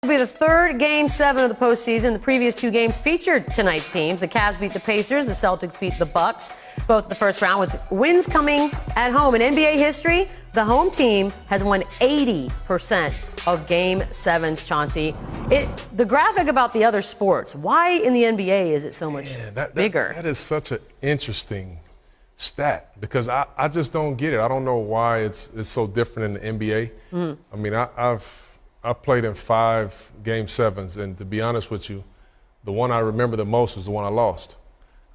It'll be the third Game 7 of the postseason. The previous two games featured tonight's teams. The Cavs beat the Pacers. The Celtics beat the Bucks, both the first round, with wins coming at home. In NBA history, the home team has won 80% of Game 7s, Chauncey. The graphic about the other sports, why in the NBA is it so much bigger? That is such an interesting stat because I just don't get it. I don't know why it's so different in the NBA. I mean, I've played in 5 Game 7s, and to be honest with you, the one I remember the most is the one I lost.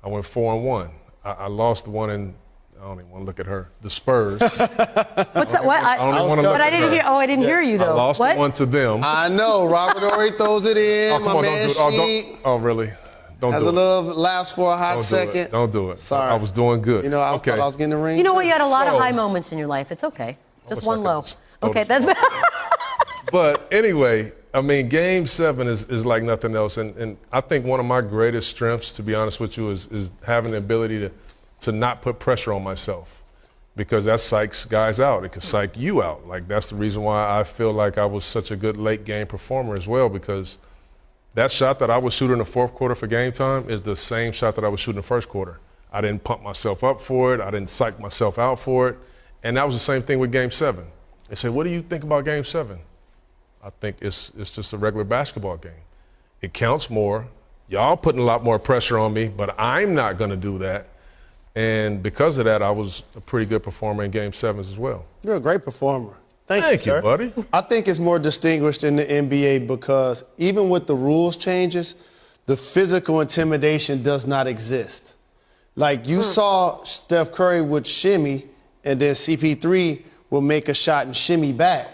I went 4-1. I lost the one in, I don't even want to look at her, the Spurs. What's that? What? I didn't hear. Oh, I didn't hear you though. I lost what? one to them. I know. Robert already throws it in. Come on, man, don't do it. Oh, really? Don't has do a it. little laughs for a hot second. Don't do it. Sorry. I was doing good. You know, I thought I was getting the ring. You know what? You had a lot of So- high moments in your life. It's okay. Just wish one I could low. just throw Okay, this that's. But anyway, I mean, Game 7 is like nothing else. And I think one of my greatest strengths, to be honest with you, is having the ability to not put pressure on myself, because that psychs guys out. It can psych you out. Like, that's the reason why I feel like I was such a good late game performer as well, because that shot that I was shooting in the fourth quarter for game time is the same shot that I was shooting in the first quarter. I didn't pump myself up for it. I didn't psych myself out for it. And that was the same thing with Game 7. They say, what do you think about Game 7? I think it's just a regular basketball game. It counts more. Y'all putting a lot more pressure on me, but I'm not going to do that. And because of that, I was a pretty good performer in Game 7s as well. You're a great performer. Thank you, Thank sir. you, buddy. I think it's more distinguished in the NBA because even with the rules changes, the physical intimidation does not exist. Like you saw Steph Curry would shimmy, and then CP3 will make a shot and shimmy back.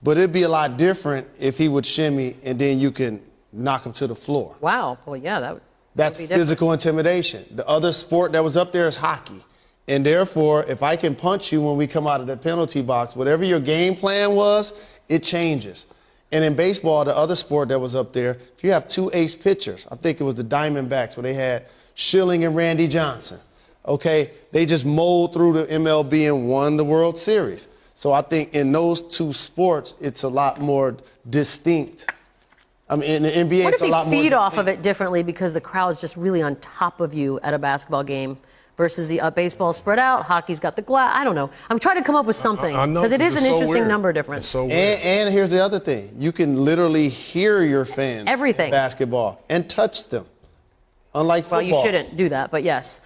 But it'd be a lot different if he would shimmy and then you can knock him to the floor. Wow. Well, yeah, That's be different. physical intimidation. The other sport that was up there is hockey. And therefore, if I can punch you when we come out of the penalty box, whatever your game plan was, it changes. And in baseball, the other sport that was up there, if you have 2 ace pitchers, I think it was the Diamondbacks where they had Schilling and Randy Johnson. Okay, they just mowed through the MLB and won the World Series. So I think in those 2 sports, it's a lot more distinct. I mean, in the NBA, What it's if a lot you more feed off distinct. of it differently because the crowd's just really on top of you at a basketball game versus the baseball spread out, hockey's got the glass? I don't know. I'm trying to come up with something I know, because it is it's an so interesting weird. number difference. It's so weird. And here's the other thing. You can literally hear your fans Everything. in basketball and touch them. Unlike football. Well, you shouldn't do that, but yes.